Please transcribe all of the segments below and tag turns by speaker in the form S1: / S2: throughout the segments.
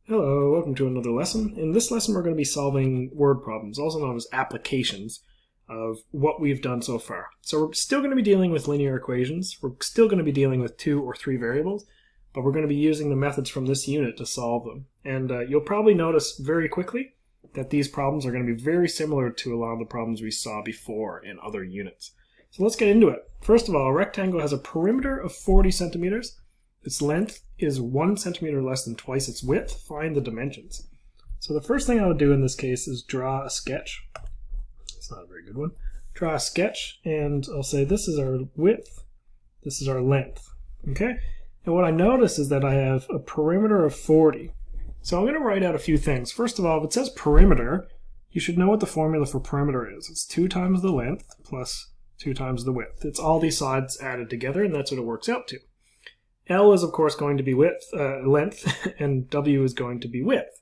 S1: Hello, welcome to another lesson. In this lesson we're going to be solving word problems, also known as applications of what we've done so far. So we're still going to be dealing with linear equations, we're still going to be dealing with 2 or 3 variables, but we're going to be using the methods from this unit to solve them. And you'll probably notice very quickly that these problems are going to be very similar to a lot of the problems we saw before in other units. So let's get into it. First of all, a rectangle has a perimeter of 40 centimeters. Its length is 1 centimeter less than twice its width. Find the dimensions. So the first thing I would do in this case is draw a sketch. It's not a very good one. Draw a sketch, and I'll say this is our width, this is our length. Okay? And what I notice is that I have a perimeter of 40. So I'm going to write out a few things. First of all, if it says perimeter, you should know what the formula for perimeter is. It's 2 times the length plus 2 times the width. It's all these sides added together, and that's what it works out to. L is of course going to be length, and W is going to be width.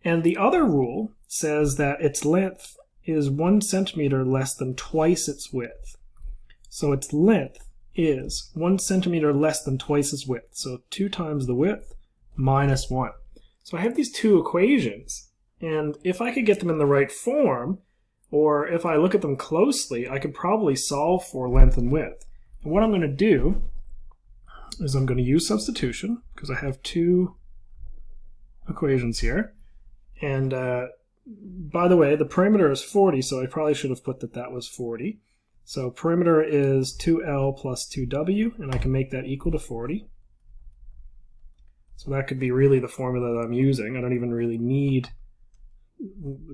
S1: And the other rule says that its length is 1 centimeter less than twice its width. So its length is 1 centimeter less than twice its width. So 2 times the width minus 1. So I have these two equations, and if I could get them in the right form, or if I look at them closely, I could probably solve for length and width. And what I'm going to do is I'm going to use substitution, because I have 2 equations here. And by the way, the perimeter is 40, so I probably should have put that was 40. So perimeter is 2L plus 2W, and I can make that equal to 40. So that could be really the formula that I'm using. I don't even really need,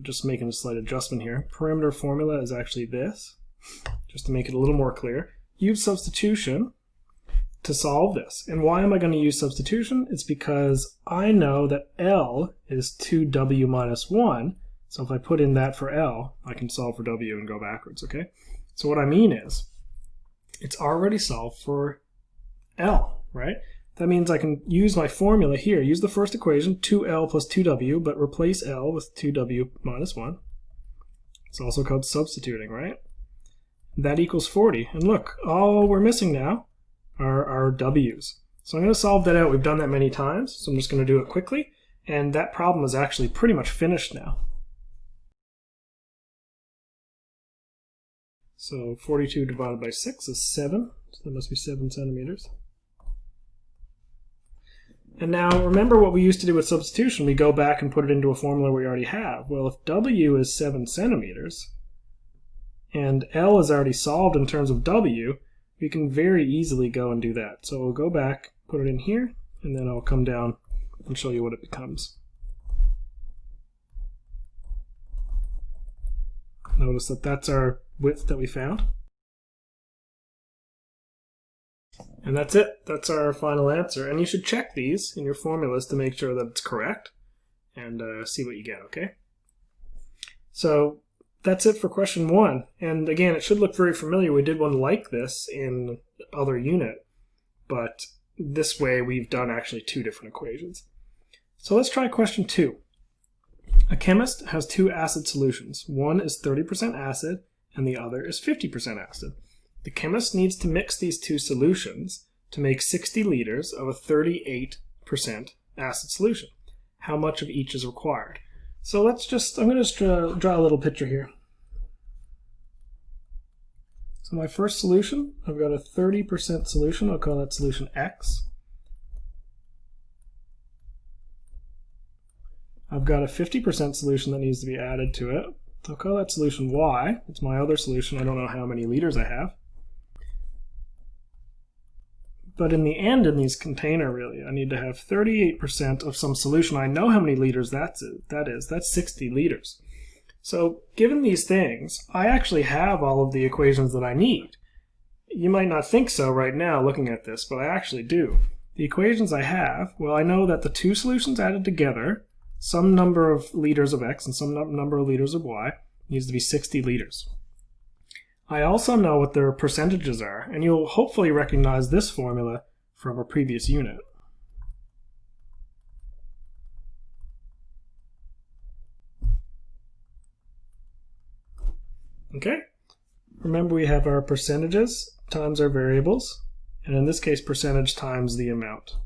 S1: just making a slight adjustment here. Perimeter formula is actually this, just to make it a little more clear. Use substitution to solve this. And why am I going to use substitution? It's because I know that L is 2W minus 1. So if I put in that for L, I can solve for W and go backwards, okay? So what I mean is, it's already solved for L, right? That means I can use my formula here, use the first equation, 2L plus 2W, but replace L with 2W minus 1. It's also called substituting, right? That equals 40. And look, all we're missing now are our W's. So I'm going to solve that out. We've done that many times, so I'm just going to do it quickly. And that problem is actually pretty much finished now. So 42 divided by 6 is 7. So that must be 7 centimeters. And now remember what we used to do with substitution. We go back and put it into a formula we already have. Well, if W is 7 centimeters, and L is already solved in terms of W, we can very easily go and do that. So we'll go back, put it in here, and then I'll come down and show you what it becomes. Notice that that's our width that we found. And that's it. That's our final answer. And you should check these in your formulas to make sure that it's correct and see what you get, okay? So that's it for question 1. And again, it should look very familiar. We did one like this in other unit, but this way we've done actually 2 different equations. So let's try question 2. A chemist has 2 acid solutions. One is 30% acid and the other is 50% acid. The chemist needs to mix these 2 solutions to make 60 liters of a 38% acid solution. How much of each is required? So I'm going to draw a little picture here. So my first solution, I've got a 30% solution. I'll call that solution X. I've got a 50% solution that needs to be added to it. I'll call that solution Y. It's my other solution. I don't know how many liters I have. But in the end, in these container, really, I need to have 38% of some solution. I know how many liters that is. That's 60 liters. So given these things, I actually have all of the equations that I need. You might not think so right now looking at this, but I actually do. The equations I have, well, I know that the 2 solutions added together, some number of liters of X and some number of liters of Y, needs to be 60 liters. I also know what their percentages are, and you'll hopefully recognize this formula from a previous unit. Okay? Remember, we have our percentages times our variables, and in this case percentage times the amount.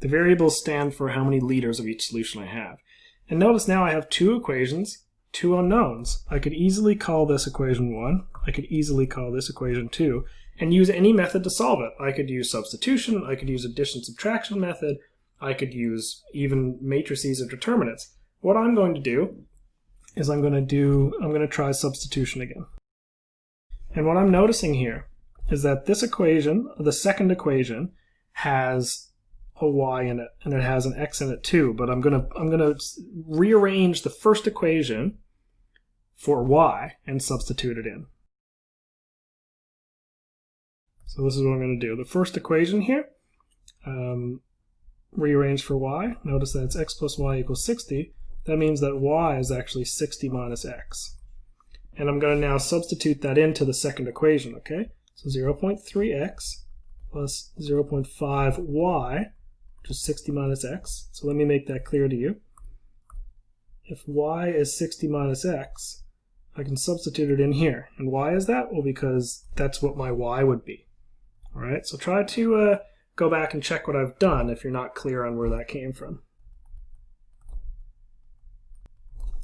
S1: The variables stand for how many liters of each solution I have. And notice now I have two equations, two unknowns. I could easily call this equation 1, I could easily call this equation 2, and use any method to solve it. I could use substitution, I could use addition-subtraction method, I could use even matrices or determinants. What I'm going to do is I'm going to try substitution again. And what I'm noticing here is that this equation, the second equation, has a y in it, and it has an x in it too, but I'm gonna rearrange the first equation for y and substitute it in. So this is what I'm going to do. The first equation here, rearrange for y. Notice that it's x plus y equals 60. That means that y is actually 60 minus x. And I'm going to now substitute that into the second equation, okay? So 0.3x plus 0.5y, which is 60 minus x. So let me make that clear to you. If y is 60 minus x, I can substitute it in here. And why is that? Well, because that's what my y would be. All right, so try to go back and check what I've done if you're not clear on where that came from.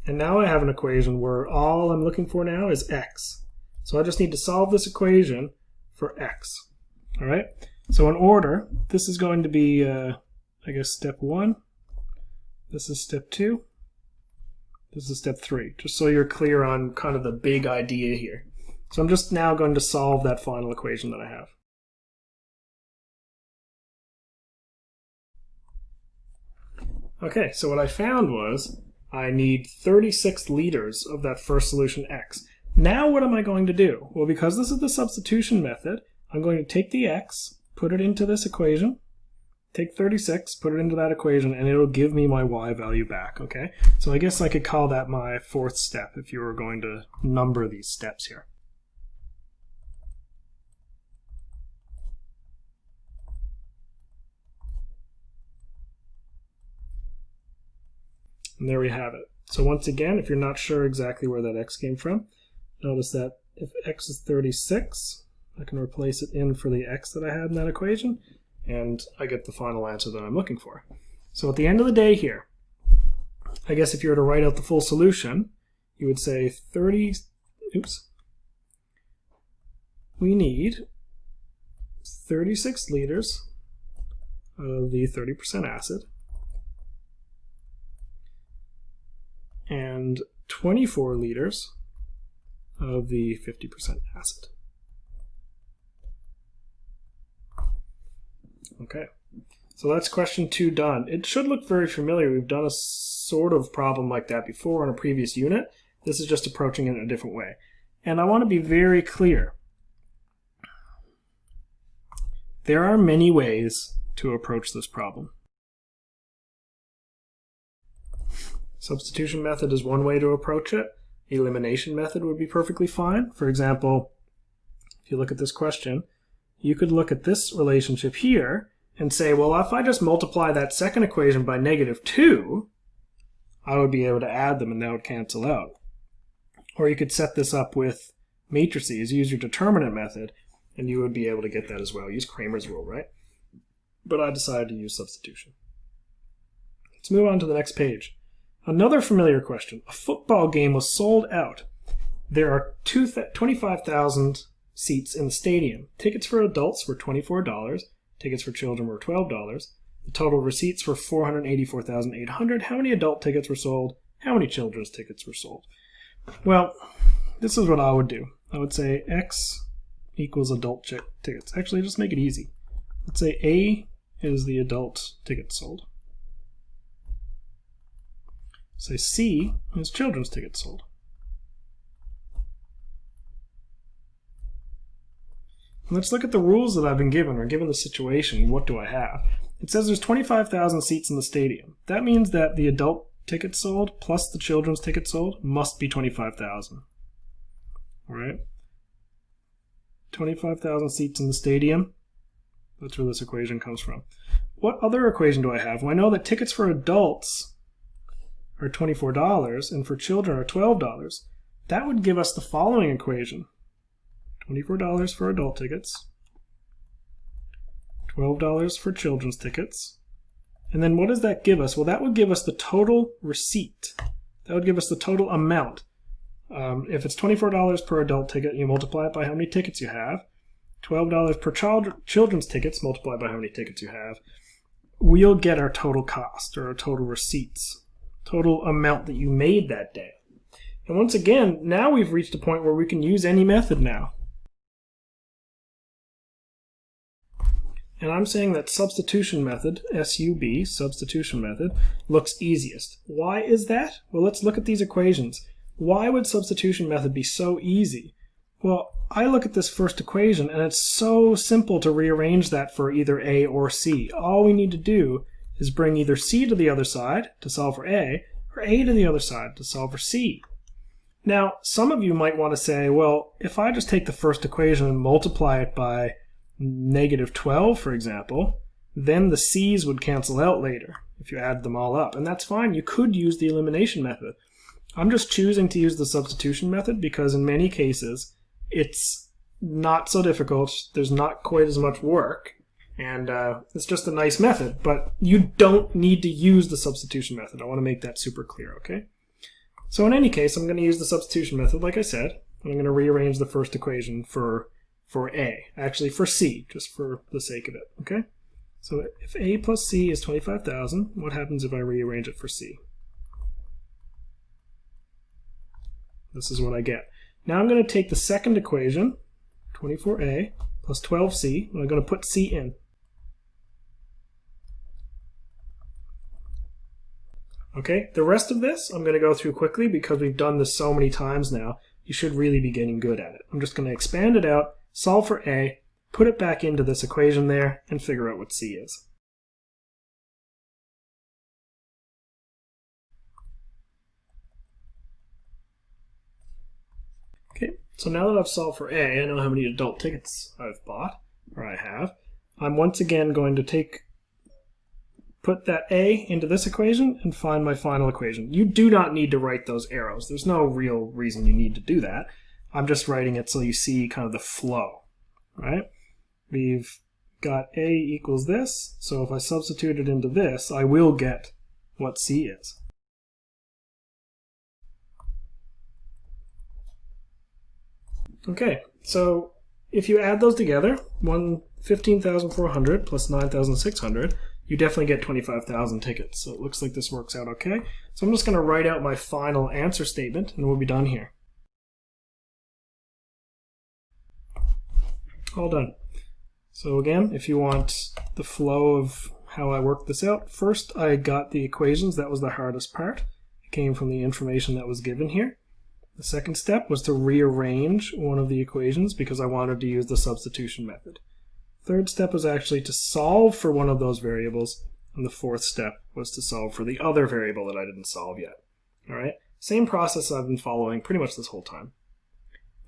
S1: And now I have an equation where all I'm looking for now is x. So I just need to solve this equation for x. All right, so in order, this is going to be, I guess, step 1. This is step 2. This is step 3, just so you're clear on kind of the big idea here. So I'm just now going to solve that final equation that I have. Okay, so what I found was I need 36 liters of that first solution x. Now what am I going to do? Well, because this is the substitution method, I'm going to take the x, put it into this equation, take 36, put it into that equation, and it'll give me my y value back, okay? So I guess I could call that my fourth step if you were going to number these steps here. And there we have it. So once again, if you're not sure exactly where that x came from, notice that if x is 36, I can replace it in for the x that I had in that equation, and I get the final answer that I'm looking for. So at the end of the day here, I guess if you were to write out the full solution, you would say we need 36 liters of the 30% acid and 24 liters of the 50% acid. Okay, so that's question 2 done. It should look very familiar. We've done a sort of problem like that before in a previous unit. This is just approaching it in a different way. And I want to be very clear. There are many ways to approach this problem. Substitution method is one way to approach it. Elimination method would be perfectly fine. For example, if you look at this question, you could look at this relationship here and say, well, if I just multiply that second equation by -2, I would be able to add them and that would cancel out. Or you could set this up with matrices, use your determinant method, and you would be able to get that as well. Use Kramer's rule, right? But I decided to use substitution. Let's move on to the next page. Another familiar question. A football game was sold out. There are 25,000 seats in the stadium. Tickets for adults were $24. Tickets for children were $12. The total receipts were $484,800. How many adult tickets were sold? How many children's tickets were sold? Well, this is what I would do. I would say X equals adult tickets. Actually, just make it easy. Let's say A is the adult tickets sold. Say C is children's tickets sold. Let's look at the rules that I've been given, or given the situation. What do I have? It says there's 25,000 seats in the stadium. That means that the adult tickets sold plus the children's tickets sold must be 25,000. All right? 25,000 seats in the stadium. That's where this equation comes from. What other equation do I have? Well, I know that tickets for adults are $24 and for children are $12. That would give us the following equation. $24 for adult tickets, $12 for children's tickets, And then what does that give us? Well, that would give us the total receipt. That would give us the total amount. If it's $24 per adult ticket, you multiply it by how many tickets you have. $12 per children's tickets, multiplied by how many tickets you have. We'll get our total cost, or our total receipts. Total amount that you made that day. And once again, now we've reached a point where we can use any method now. And I'm saying that substitution method, S-U-B, substitution method, looks easiest. Why is that? Well, let's look at these equations. Why would substitution method be so easy? Well, I look at this first equation, and it's so simple to rearrange that for either A or C. All we need to do is bring either C to the other side to solve for A, or A to the other side to solve for C. Now, some of you might want to say, well, if I just take the first equation and multiply it by -12, for example, then the C's would cancel out later if you add them all up. And that's fine. You could use the elimination method. I'm just choosing to use the substitution method because in many cases it's not so difficult, there's not quite as much work, and it's just a nice method. But you don't need to use the substitution method. I want to make that super clear, okay? So in any case, I'm going to use the substitution method, like I said. I'm going to rearrange the first equation for A, actually for C, just for the sake of it, okay? So if A plus C is 25,000, what happens if I rearrange it for C? This is what I get. Now I'm going to take the second equation, 24A plus 12C, and I'm going to put C in. Okay, the rest of this I'm going to go through quickly because we've done this so many times now. You should really be getting good at it. I'm just going to expand it out, solve for A, put it back into this equation there, and figure out what C is. Okay, so now that I've solved for A, I know how many adult tickets I've bought, or I have. I'm once again going to put that A into this equation and find my final equation. You do not need to write those arrows. There's no real reason you need to do that. I'm just writing it so you see kind of the flow, right? We've got A equals this, so if I substitute it into this, I will get what C is. Okay, so if you add those together, 15,400 plus 9,600, you definitely get 25,000 tickets. So it looks like this works out okay. So I'm just going to write out my final answer statement, and we'll be done here. All done. So again, if you want the flow of how I worked this out, first I got the equations. That was the hardest part. It came from the information that was given here. The second step was to rearrange one of the equations because I wanted to use the substitution method. Third step was actually to solve for one of those variables, and the fourth step was to solve for the other variable that I didn't solve yet. All right, same process I've been following pretty much this whole time.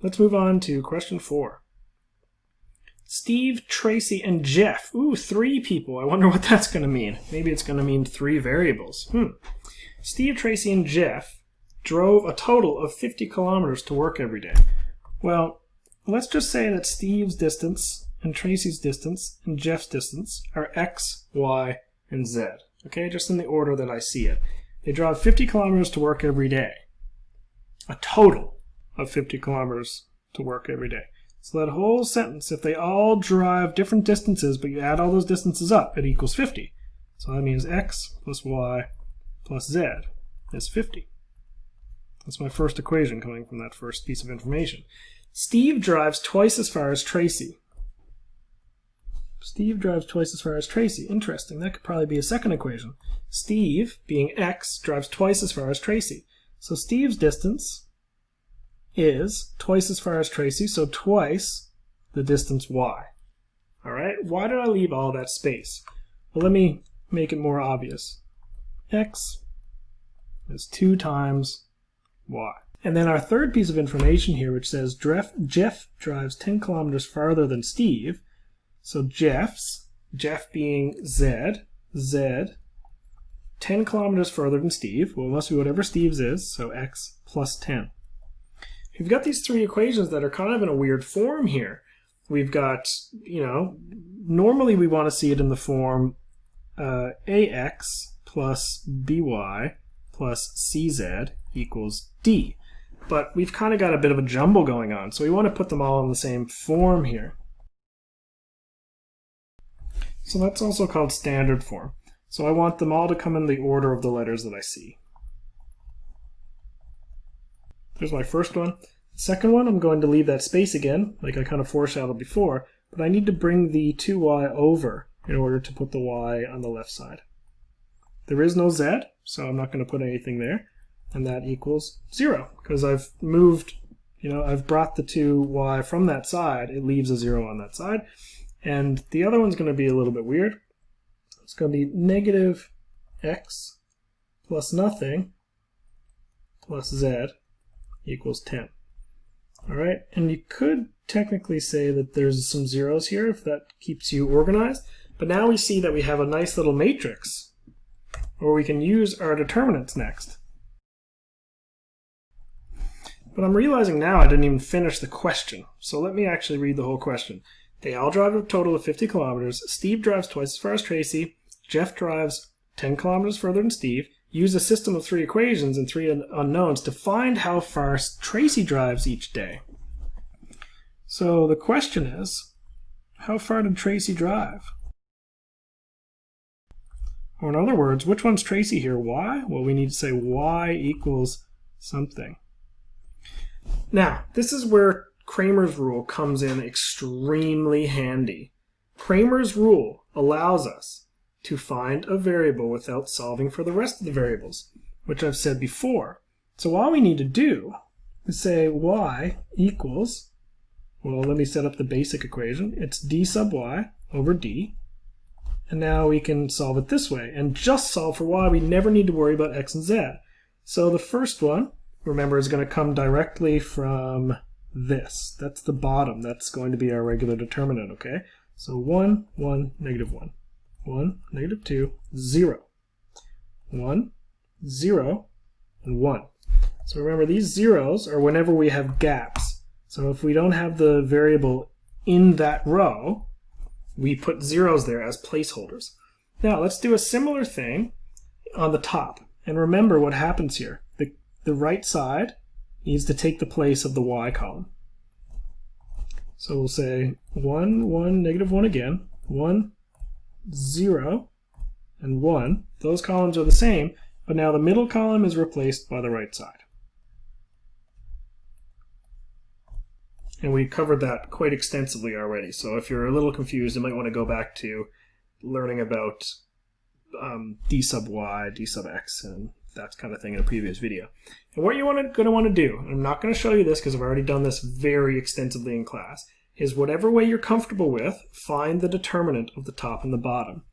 S1: Let's move on to question 4. Steve, Tracy, and Jeff. Ooh, 3 people. I wonder what that's going to mean. Maybe it's going to mean 3 variables. Steve, Tracy, and Jeff drove a total of 50 kilometers to work every day. Well, let's just say that Steve's distance and Tracy's distance and Jeff's distance are X, Y, and Z. Okay, just in the order that I see it. They drive 50 kilometers to work every day. A total of 50 kilometers to work every day. So that whole sentence, if they all drive different distances, but you add all those distances up, it equals 50. So that means X plus Y plus Z is 50. That's my first equation coming from that first piece of information. Steve drives twice as far as Tracy. Steve drives twice as far as Tracy. Interesting. That could probably be a second equation. Steve, being X, drives twice as far as Tracy. So Steve's distance is twice as far as Tracy, so twice the distance Y. All right? Why did I leave all that space? Well, let me make it more obvious. X is 2 times Y. And then our third piece of information here, which says Jeff drives 10 kilometers farther than Steve. So Jeff being Z, 10 kilometers further than Steve. Well, it must be whatever Steve's is, so X plus 10. We've got these 3 equations that are kind of in a weird form here. We've got, normally we want to see it in the form ax plus by plus cz equals d. But we've kind of got a bit of a jumble going on, so we want to put them all in the same form here. So that's also called standard form. So I want them all to come in the order of the letters that I see. There's my first one. The second one, I'm going to leave that space again, like I kind of foreshadowed before, but I need to bring the 2y over in order to put the y on the left side. There is no z, so I'm not going to put anything there, and that equals 0, because I've moved, I've brought the 2y from that side. It leaves a 0 on that side. And the other one's going to be a little bit weird. It's going to be negative x plus nothing plus z equals 10. All right, and you could technically say that there's some zeros here if that keeps you organized, but now we see that we have a nice little matrix where we can use our determinants next. But I'm realizing now I didn't even finish the question, so let me actually read the whole question. They all drive a total of 50 kilometers. Steve drives twice as far as Tracy. Jeff drives 10 kilometers further than Steve. Use a system of 3 equations and 3 unknowns to find how far Tracy drives each day. So the question is, how far did Tracy drive? Or in other words, which one's Tracy here? Y? Well, we need to say y equals something. Now, this is where Kramer's rule comes in extremely handy. Kramer's rule allows us to find a variable without solving for the rest of the variables, which I've said before. So all we need to do is say y equals, well, let me set up the basic equation. It's d sub y over d. And now we can solve it this way. And just solve for y, we never need to worry about x and z. So the first one, remember, is going to come directly from this. That's the bottom. That's going to be our regular determinant, okay? So 1, 1, negative 1. 1, negative 2, 0. 1, 0, and 1. So remember, these zeros are whenever we have gaps. So if we don't have the variable in that row, we put zeros there as placeholders. Now let's do a similar thing on the top. And remember what happens here. The right side needs to take the place of the y column. So we'll say 1, 1, negative 1 again, 1, 0, and 1. Those columns are the same, but now the middle column is replaced by the right side. And we covered that quite extensively already, so if you're a little confused, you might want to go back to learning about d sub y, d sub x, and that kind of thing in a previous video. And what you're going to want to do, and I'm not going to show you this because I've already done this very extensively in class, is whatever way you're comfortable with, find the determinant of the top and the bottom.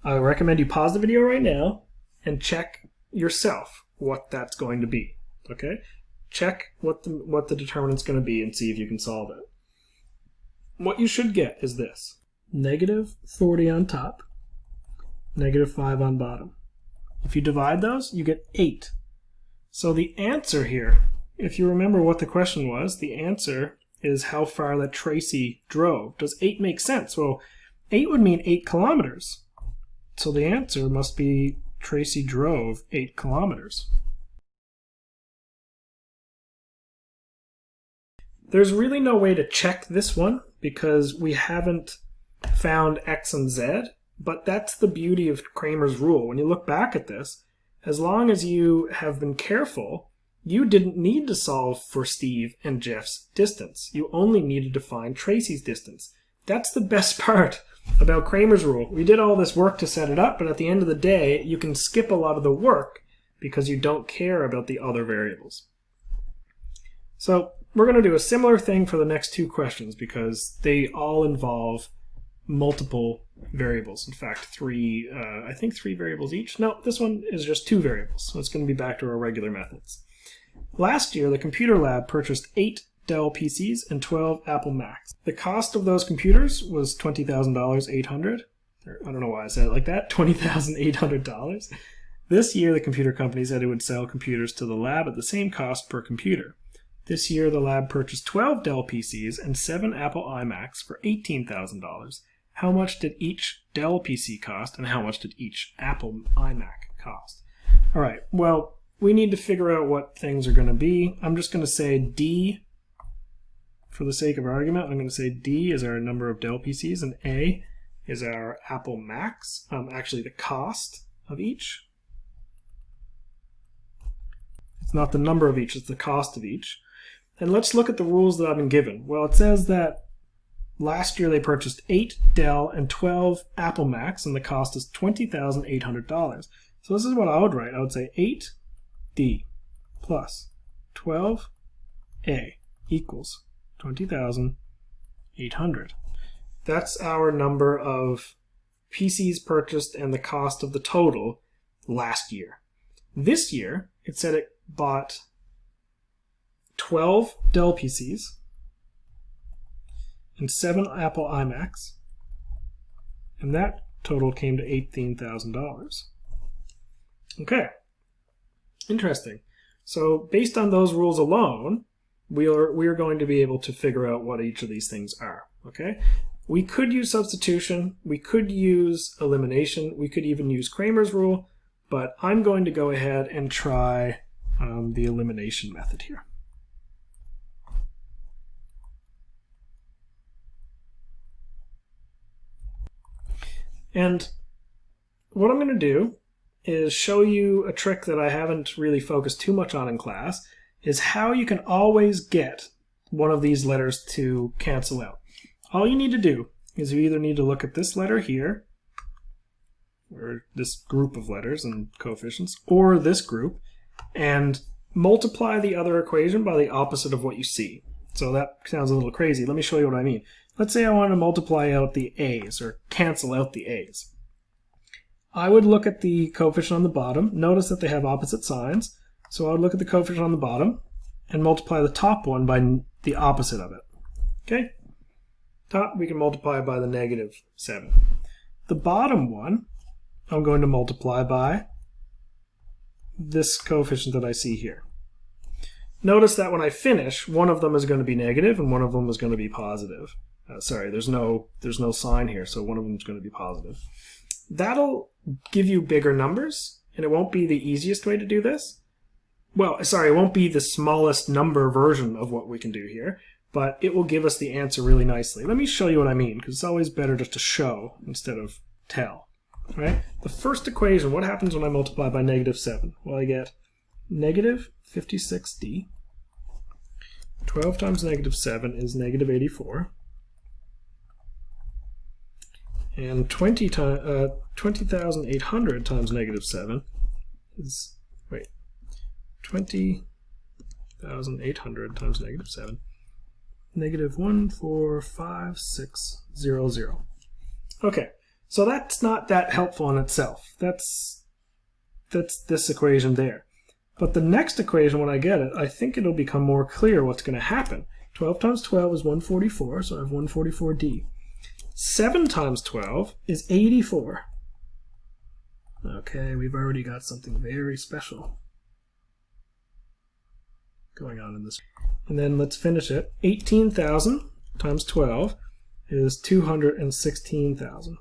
S1: I recommend you pause the video right now and check yourself what that's going to be. Okay? Check what the determinant's going to be and see if you can solve it. What you should get is this. Negative 40 on top, negative 5 on bottom. If you divide those, you get 8. So the answer here, if you remember what the question was, the answer is how far that Tracy drove. Does 8 make sense? Well, 8 would mean 8 kilometers. So the answer must be Tracy drove 8 kilometers. There's really no way to check this one because we haven't found x and z. But that's the beauty of Kramer's rule. When you look back at this, as long as you have been careful, you didn't need to solve for Steve and Jeff's distance. You only needed to find Tracy's distance. That's the best part about Kramer's rule. We did all this work to set it up, but at the end of the day, you can skip a lot of the work because you don't care about the other variables. So we're going to do a similar thing for the next 2 questions because they all involve multiple variables. In fact, I think 3 variables each. No, this one is just 2 variables, so it's going to be back to our regular methods. Last year, the computer lab purchased 8 Dell PCs and 12 Apple Macs. The cost of those computers was $20,800. I don't know why I said it like that, $20,800. This year, the computer company said it would sell computers to the lab at the same cost per computer. This year, the lab purchased 12 Dell PCs and 7 Apple iMacs for $18,000. how much did each Dell PC cost, and how much did each Apple iMac cost. All right, well, we need to figure out what things are going to be. I'm just going to say D, for the sake of argument, I'm going to say D is our number of Dell PCs, and A is our Apple Macs, actually the cost of each. It's not the number of each, it's the cost of each. And let's look at the rules that I've been given. Well, it says that last year they purchased 8 Dell and 12 Apple Macs, and the cost is $20,800. So this is what I would write. I would say 8D plus 12A equals 20,800. That's our number of PCs purchased and the cost of the total last year. This year, it said it bought 12 Dell PCs and 7 Apple iMacs, and that total came to $18,000. Okay, interesting. So based on those rules alone, we are going to be able to figure out what each of these things are. Okay, we could use substitution, we could use elimination, we could even use Kramer's rule, but I'm going to go ahead and try the elimination method here. And what I'm going to do is show you a trick that I haven't really focused too much on in class, is how you can always get one of these letters to cancel out. All you need to do is you either need to look at this letter here, or this group of letters and coefficients, or this group, and multiply the other equation by the opposite of what you see. So that sounds a little crazy. Let me show you what I mean. Let's say I want to multiply out the A's, or cancel out the A's. I would look at the coefficient on the bottom. Notice that they have opposite signs. So I would look at the coefficient on the bottom and multiply the top one by the opposite of it. Okay? Top we can multiply by the -7. The bottom one I'm going to multiply by this coefficient that I see here. Notice that when I finish, one of them is going to be negative and one of them is going to be positive. Sorry, there's no sign here, so one of them is going to be positive. That'll give you bigger numbers, and it won't be the easiest way to do this. Well, sorry, it won't be the smallest number version of what we can do here, but it will give us the answer really nicely. Let me show you what I mean, because it's always better just to show instead of tell. Right? The first equation, what happens when I multiply by -7? Well, I get -56D. 12 times -7 is -84. And 20,800 times -7 is, wait, 20,800 times -7, -145,600. Okay, so that's not that helpful in itself. That's this equation there. But the next equation, when I get it, I think it'll become more clear what's going to happen. 12 times 12 is 144, so I have 144D. 7 times 12 is 84. Okay, we've already got something very special going on in this. And then let's finish it. 18,000 times 12 is 216,000.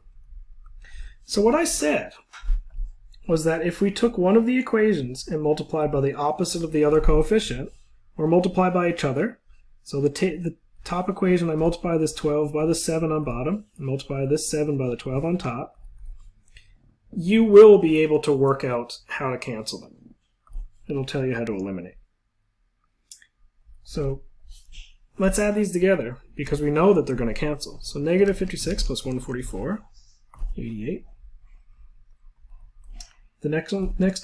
S1: So what I said was that if we took one of the equations and multiplied by the opposite of the other coefficient, or multiplied by each other, so the top equation, I multiply this 12 by the 7 on bottom, and multiply this 7 by the 12 on top, you will be able to work out how to cancel them. It'll tell you how to eliminate. So let's add these together, because we know that they're going to cancel. So -56 plus 144, 88. The next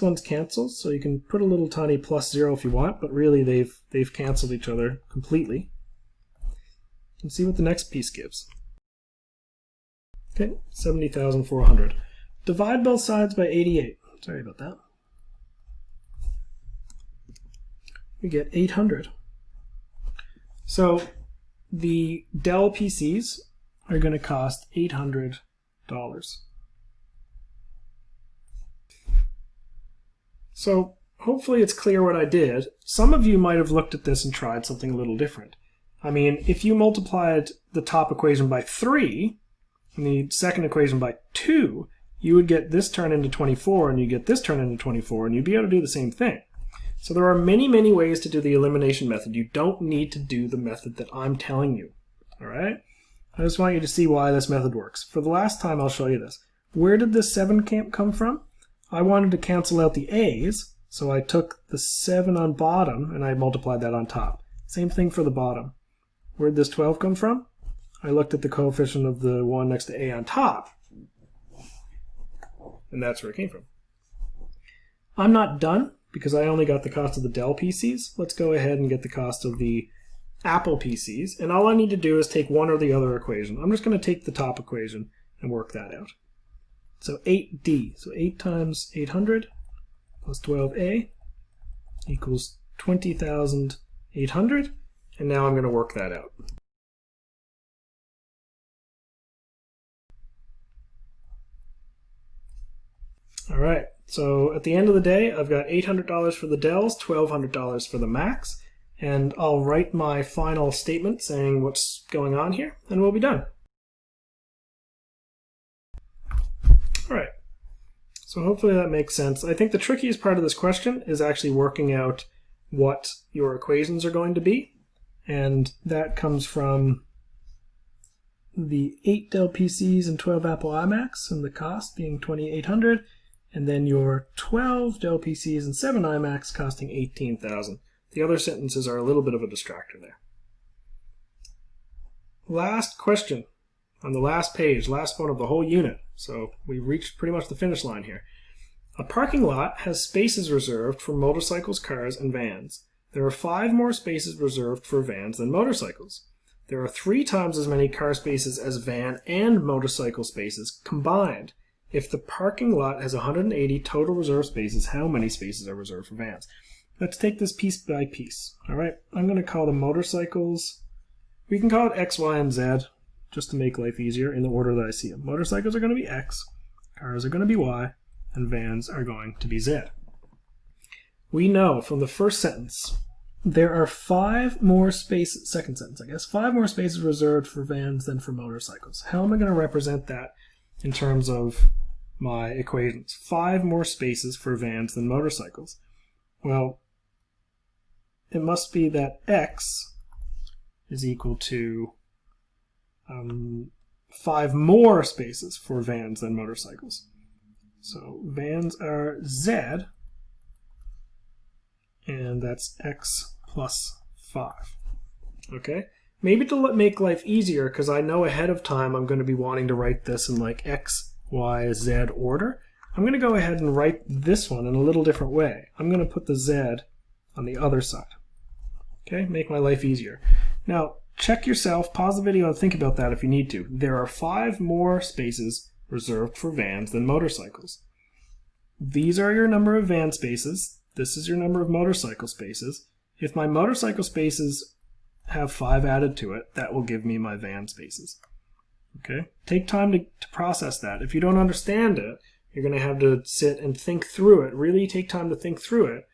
S1: one's cancelled, so you can put a little tiny +0 if you want, but really they've canceled each other completely. And see what the next piece gives. Okay, 70,400. Divide both sides by 88. Sorry about that. We get 800. So the Dell PCs are going to cost $800. So hopefully it's clear what I did. Some of you might have looked at this and tried something a little different. I mean, if you multiplied the top equation by 3, the second equation by 2, you would get this turn into 24, and you get this turn into 24, and you'd be able to do the same thing. So there are many, many ways to do the elimination method. You don't need to do the method that I'm telling you. All right? I just want you to see why this method works. For the last time, I'll show you this. Where did this 7 come from? I wanted to cancel out the a's, so I took the 7 on bottom and I multiplied that on top. Same thing for the bottom. Where did this 12 come from? I looked at the coefficient of the one next to a on top, and that's where it came from. I'm not done because I only got the cost of the del PCs. Let's go ahead and get the cost of the Apple PCs, and all I need to do is take one or the other equation. I'm just going to take the top equation and work that out. So 8D, so 8 times 800 plus 12A equals 20,800, and now I'm going to work that out. All right, so at the end of the day, I've got $800 for the Dells, $1,200 for the Macs, and I'll write my final statement saying what's going on here, and we'll be done. All right, so hopefully that makes sense. I think the trickiest part of this question is actually working out what your equations are going to be, and that comes from the 8 Dell PCs and 12 Apple iMacs, and the cost being $2,800, and then your 12 Dell PCs and 7 iMacs costing $18,000. The other sentences are a little bit of a distractor there. Last question on the last page, last one of the whole unit. So we've reached pretty much the finish line here. A parking lot has spaces reserved for motorcycles, cars, and vans. There are 5 more spaces reserved for vans than motorcycles. There are 3 times as many car spaces as van and motorcycle spaces combined. If the parking lot has 180 total reserved spaces, how many spaces are reserved for vans? Let's take this piece by piece. All right, I'm going to call the motorcycles, we can call it X, Y, and Z, just to make life easier in the order that I see them. Motorcycles are going to be X, cars are going to be Y, and vans are going to be Z. We know from the first sentence there are 5 more spaces, second sentence I guess, 5 more spaces reserved for vans than for motorcycles. How am I going to represent that in terms of my equations? 5 more spaces for vans than motorcycles. Well, it must be that X is equal to 5 more spaces for vans than motorcycles. So vans are Z, and that's X plus 5. Okay? Maybe to make life easier, because I know ahead of time I'm going to be wanting to write this in like X, Y, Z order, I'm going to go ahead and write this one in a little different way. I'm going to put the Z on the other side. Okay? Make my life easier. Now, check yourself, pause the video and think about that if you need to. There are 5 more spaces reserved for vans than motorcycles. These are your number of van spaces. This is your number of motorcycle spaces. If my motorcycle spaces have 5 added to it, that will give me my van spaces. Okay? Take time to process that. If you don't understand it, you're going to have to sit and think through it. Really take time to think through it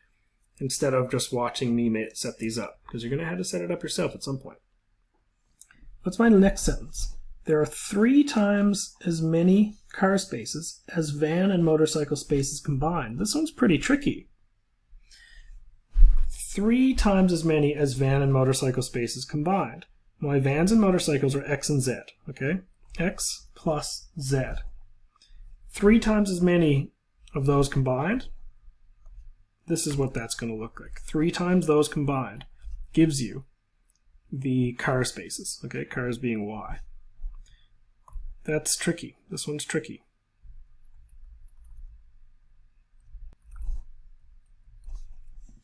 S1: instead of just watching me set these up, because you're going to have to set it up yourself at some point. What's my next sentence? There are 3 times as many car spaces as van and motorcycle spaces combined. This one's pretty tricky. 3 times as many as van and motorcycle spaces combined. My vans and motorcycles are X and Z, okay? X plus Z. 3 times as many of those combined. This is what that's going to look like. 3 times those combined gives you the car spaces, okay? Cars being Y. That's tricky. This one's tricky.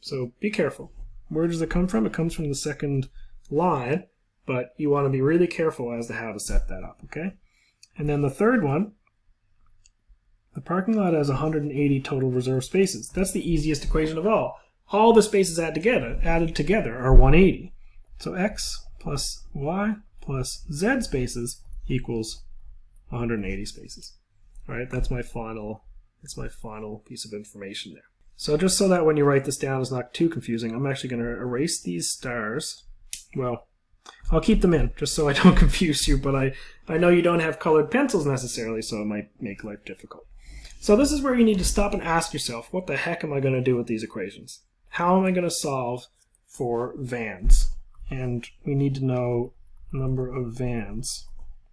S1: So be careful. Where does it come from? It comes from the second line, but you want to be really careful as to how to set that up, okay? And then the third one, the parking lot has 180 total reserved spaces. That's the easiest equation of all. All the spaces added together are 180. So X plus Y plus Z spaces equals 180 spaces. All right, that's my final piece of information there. So just so that when you write this down it's not too confusing, I'm actually going to erase these stars. Well, I'll keep them in, just so I don't confuse you, but I know you don't have colored pencils necessarily, so it might make life difficult. So this is where you need to stop and ask yourself, what the heck am I going to do with these equations? How am I going to solve for vans? And we need to know number of vans,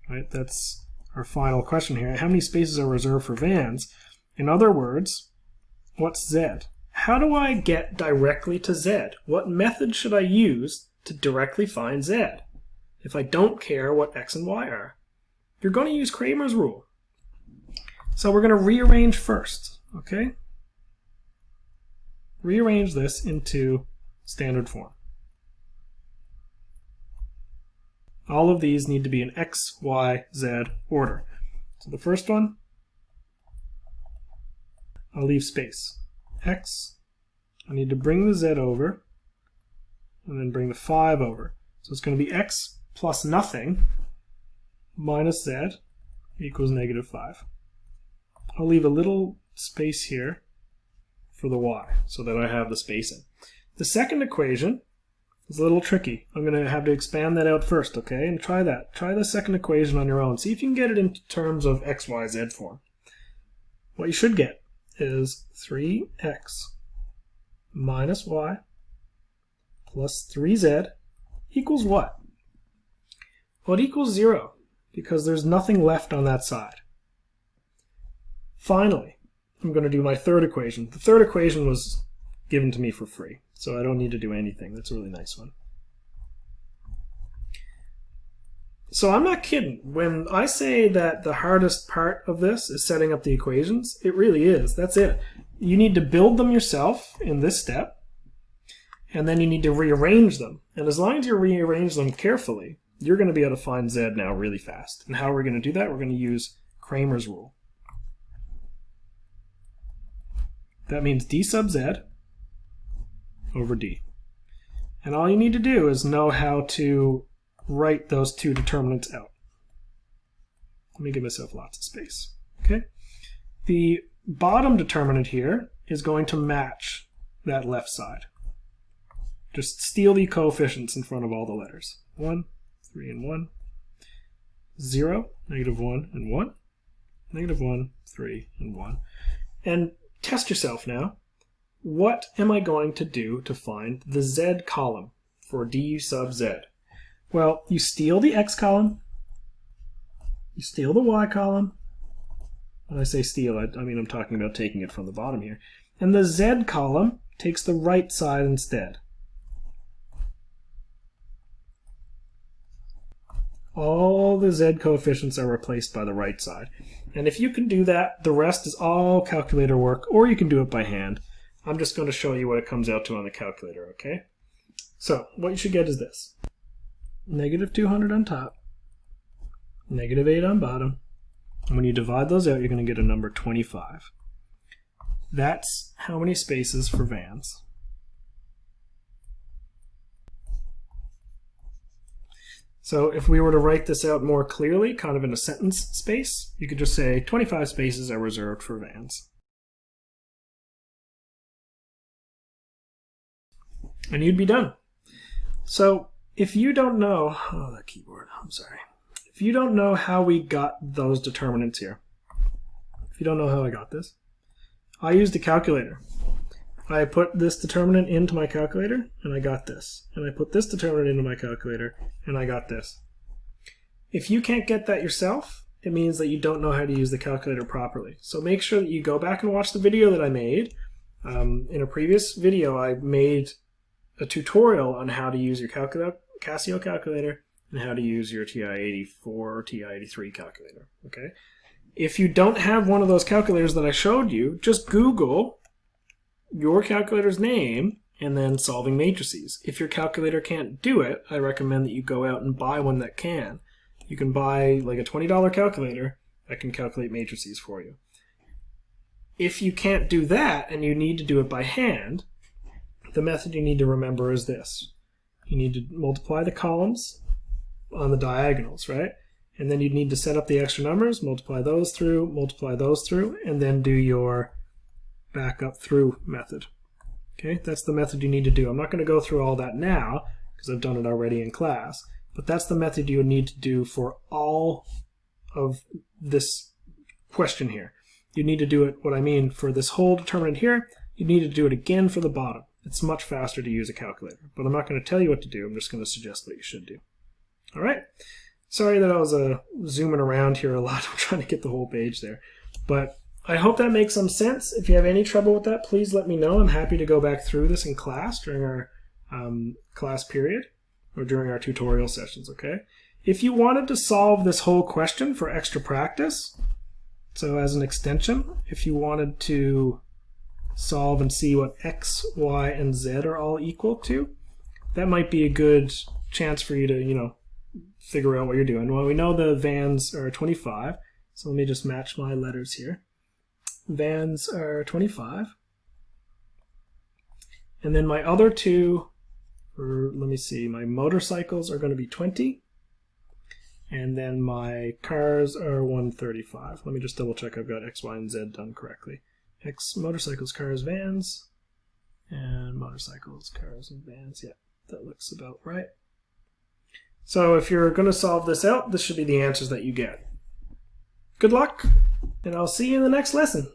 S1: right? That's our final question here. How many spaces are reserved for vans? In other words, what's z? How do I get directly to z? What method should I use to directly find z if I don't care what x and y are? You're going to use Kramer's rule. So we're going to rearrange first, okay? Rearrange this into standard form. All of these need to be in x, y, z order. So the first one, I'll leave space. X, I need to bring the z over, and then bring the 5 over. So it's going to be x plus nothing minus z equals negative 5. I'll leave a little space here for the y, so that I have the space in. The second equation is a little tricky. I'm going to have to expand that out first, okay? And try that. Try the second equation on your own. See if you can get it in terms of x, y, z form. What you should get is 3x minus y plus 3z equals what? Well, it equals 0, because there's nothing left on that side. Finally, I'm going to do my third equation. The third equation was given to me for free, so I don't need to do anything. That's a really nice one. So I'm not kidding. When I say that the hardest part of this is setting up the equations, it really is. That's it. You need to build them yourself in this step, and then you need to rearrange them. And as long as you rearrange them carefully, you're going to be able to find z now really fast. And how are we going to do that? We're going to use Kramer's rule. That means d sub z over d. And all you need to do is know how to write those two determinants out. Let me give myself lots of space. Okay. The bottom determinant here is going to match that left side. Just steal the coefficients in front of all the letters. 1, 3, and 1. 0, negative 1, and 1. Negative 1, 3, and 1. And test yourself now. What am I going to do to find the z column for d sub z? Well, you steal the x column, you steal the y column. When I say steal, I mean I'm talking about taking it from the bottom here. And the z column takes the right side instead. All the z coefficients are replaced by the right side. And if you can do that, the rest is all calculator work, or you can do it by hand. I'm just going to show you what it comes out to on the calculator, okay? So, what you should get is this. Negative 200 on top, negative 8 on bottom. And when you divide those out, you're going to get a number 25. That's how many spaces for vans. So if we were to write this out more clearly, kind of in a sentence space, you could just say 25 spaces are reserved for vans. And you'd be done. So if you don't know, oh, that keyboard, I'm sorry. If you don't know how we got those determinants here, if you don't know how I got this, I used a calculator. I put this determinant into my calculator, and I got this. And I put this determinant into my calculator, and I got this. If you can't get that yourself, it means that you don't know how to use the calculator properly. So make sure that you go back and watch the video that I made. In a previous video, I made a tutorial on how to use your Casio calculator and how to use your TI-84 or TI-83 calculator. Okay? If you don't have one of those calculators that I showed you, just Google your calculator's name and then solving matrices. If your calculator can't do it, I recommend that you go out and buy one that can. You can buy like a $20 calculator that can calculate matrices for you. If you can't do that and you need to do it by hand, the method you need to remember is this. You need to multiply the columns on the diagonals, right? And then you'd need to set up the extra numbers, multiply those through, and then do your back up through method. Okay, that's the method you need to do. I'm not going to go through all that now because I've done it already in class. but that's the method you would need to do for all of this question here. You need to do it, what I mean, for this whole determinant here, you need to do it again for the bottom. It's much faster to use a calculator, but I'm not going to tell you what to do. I'm just going to suggest what you should do. All right. Sorry that I was zooming around here a lot. I'm trying to get the whole page there. But I hope that makes some sense. If you have any trouble with that, please let me know. I'm happy to go back through this in class during our class period or during our tutorial sessions, okay? If you wanted to solve this whole question for extra practice, so as an extension, if you wanted to solve and see what x, y, and z are all equal to, that might be a good chance for you to, figure out what you're doing. Well, we know the vans are 25, so let me just match my letters here. Vans are 25. And then my other two, let me see, my motorcycles are going to be 20. And then my cars are 135. Let me just double check I've got X, Y, and Z done correctly. X, motorcycles, cars, vans. And motorcycles, cars, and vans. Yeah, that looks about right. So if you're going to solve this out, this should be the answers that you get. Good luck, and I'll see you in the next lesson.